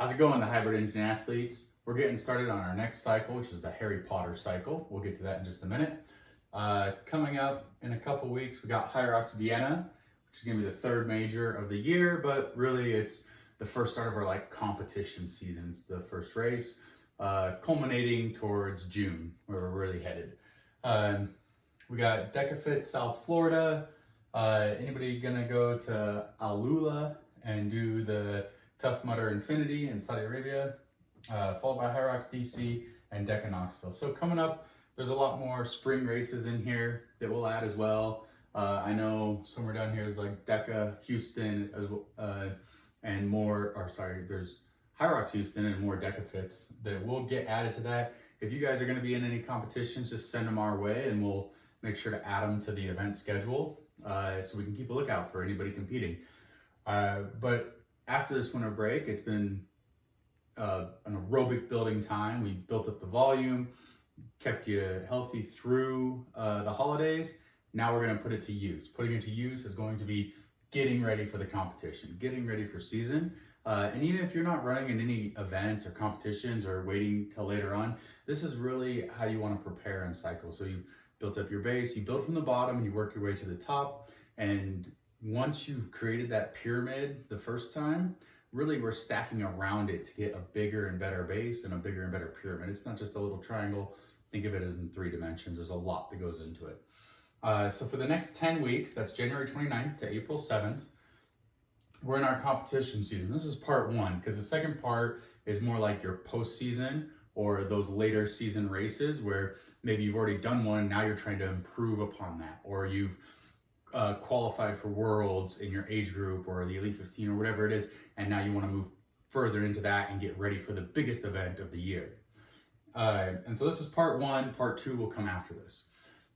How's it going, the Hybrid Engine athletes? We're getting started on our next cycle, which is the Harry Potter cycle. We'll get to that in just a minute. Coming up in a couple weeks, we got Hyrox Vienna, which is going to be the third major of the year, but really it's the first start of our competition season. It's the first race, culminating towards June, where we're really headed. We got DecaFit South Florida. Anybody gonna go to Alula and do the Tough Mudder Infinity in Saudi Arabia, followed by Hyrox DC and Deca Knoxville. So coming up, there's a lot more spring races in here that we'll add as well. I know somewhere down here is like Deca Houston as well, and more, or sorry, there's Hyrox Houston and more Deca Fits that will get added to that. If you guys are going to be in any competitions, just send them our way and we'll make sure to add them to the event schedule so we can keep a lookout for anybody competing. But after this winter break, it's been an aerobic building time. We built up the volume, kept you healthy through the holidays. Now we're going to put it to use. Putting it to use is going to be getting ready for the competition, getting ready for season. And even if you're not running in any events or competitions or waiting till later on, this is really how you want to prepare and cycle. So you built up your base, you build from the bottom and you work your way to the top. And once you've created that pyramid the first time, really we're stacking around it to get a bigger and better base and a bigger and better pyramid. It's not just a little triangle. Think of it as in 3 dimensions. There's a lot that goes into it. So for the next 10 weeks, that's January 29th to April 7th, we're in our competition season. This is part one, because the second part is more like your postseason or those later season races where maybe you've already done one, now you're trying to improve upon that, or you've qualified for Worlds in your age group or the Elite 15 or whatever it is, and now you want to move further into that and get ready for the biggest event of the year. And so this is part one. Part two will come after this.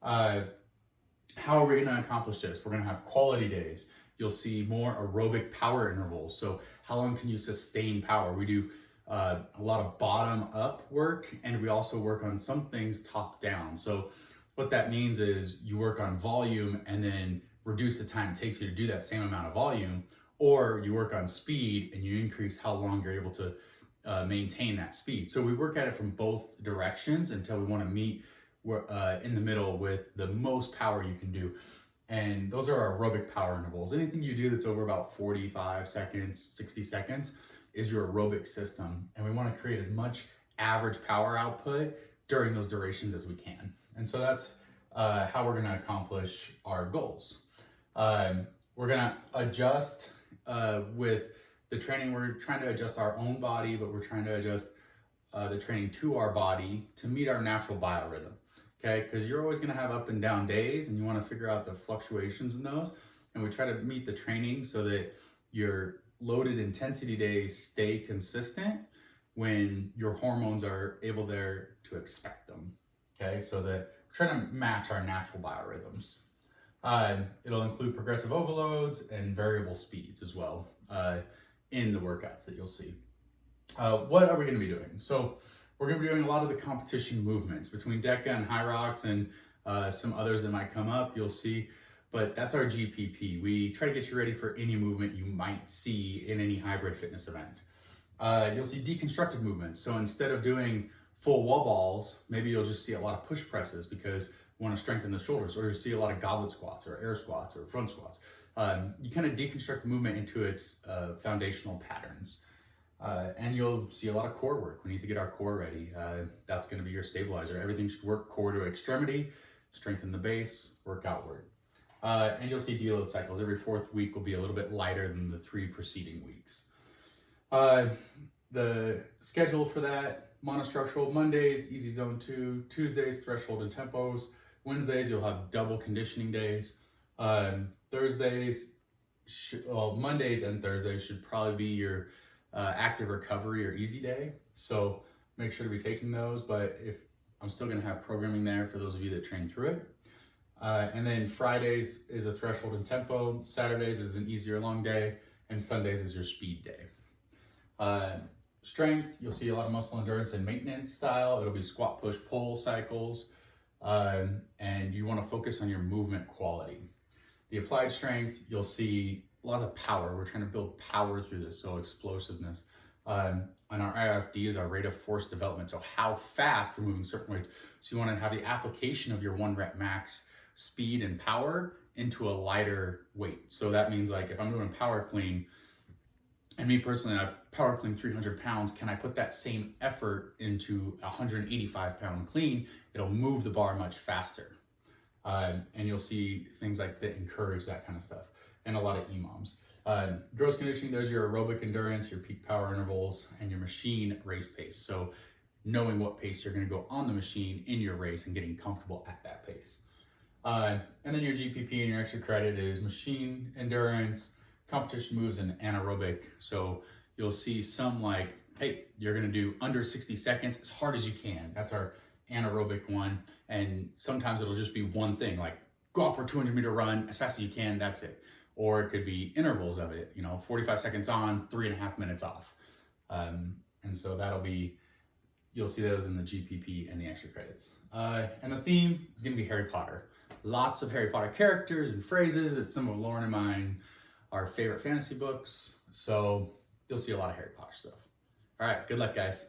How are we going to accomplish this? We're going to have quality days. You'll see more aerobic power intervals. So how long can you sustain power? We do a lot of bottom up work, and we also work on some things top down. So what that means is you work on volume and then reduce the time it takes you to do that same amount of volume, or you work on speed and you increase how long you're able to maintain that speed. So we work at it from both directions until we want to meet in the middle with the most power you can do. And those are our aerobic power intervals. Anything you do that's over about 45 seconds, 60 seconds is your aerobic system. And we want to create as much average power output during those durations as we can. And so that's how we're going to accomplish our goals. We're going to adjust with the training. We're trying to adjust our own body, but we're trying to adjust the training to our body to meet our natural biorhythm. Okay, because you're always going to have up and down days and you want to figure out the fluctuations in those. And we try to meet the training so that your loaded intensity days stay consistent when your hormones are able there to expect them. Okay, so that we're trying to match our natural biorhythms. It'll include progressive overloads and variable speeds as well in the workouts that you'll see. What are we going to be doing? So we're going to be doing a lot of the competition movements between Deca and Hyrox and some others that might come up, you'll see. But that's our GPP. We try to get you ready for any movement you might see in any hybrid fitness event. You'll see deconstructed movements. So instead of doing full wall balls, maybe you'll just see a lot of push presses because you want to strengthen the shoulders, or you'll see a lot of goblet squats or air squats or front squats. You kind of deconstruct the movement into its foundational patterns. And you'll see a lot of core work. We need to get our core ready. That's going to be your stabilizer. Everything should work core to extremity, strengthen the base, work outward. And you'll see deload cycles. Every fourth week will be a little bit lighter than the 3 preceding weeks. The schedule for that: monostructural Mondays, easy zone 2, Tuesdays, threshold and tempos. Wednesdays, you'll have double conditioning days. Mondays and Thursdays should probably be your active recovery or easy day. So make sure to be taking those, but if I'm still going to have programming there for those of you that train through it. And then Fridays is a threshold and tempo, Saturdays is an easier long day, and Sundays is your speed day. Strength, you'll see a lot of muscle endurance and maintenance style. It'll be squat, push, pull cycles, and you want to focus on your movement quality. The applied strength, you'll see lots of power. We're trying to build power through this, so explosiveness. And our RFD is our rate of force development. So how fast we're moving certain weights. So you want to have the application of your 1 rep max speed and power into a lighter weight. So that means like if I'm doing power clean, and me personally, I've power clean 300 pounds, can I put that same effort into a 185 pound clean? It'll move the bar much faster. And you'll see things like that encourage that kind of stuff, and a lot of EMOMs. Gross conditioning, there's your aerobic endurance, your peak power intervals, and your machine race pace. So knowing what pace you're going to go on the machine in your race and getting comfortable at that pace. And then your GPP and your extra credit is machine endurance, competition moves, and anaerobic. So you'll see some like, hey, you're going to do under 60 seconds as hard as you can. That's our anaerobic one. And sometimes it'll just be one thing, like go out for a 200-meter run as fast as you can. That's it. Or it could be intervals of it, 45 seconds on, 3.5 minutes off. And so you'll see those in the GPP and the extra credits. And the theme is going to be Harry Potter. Lots of Harry Potter characters and phrases. It's some of Lauren and mine, our favorite fantasy books. So you'll see a lot of Harry Potter stuff. All right, good luck, guys.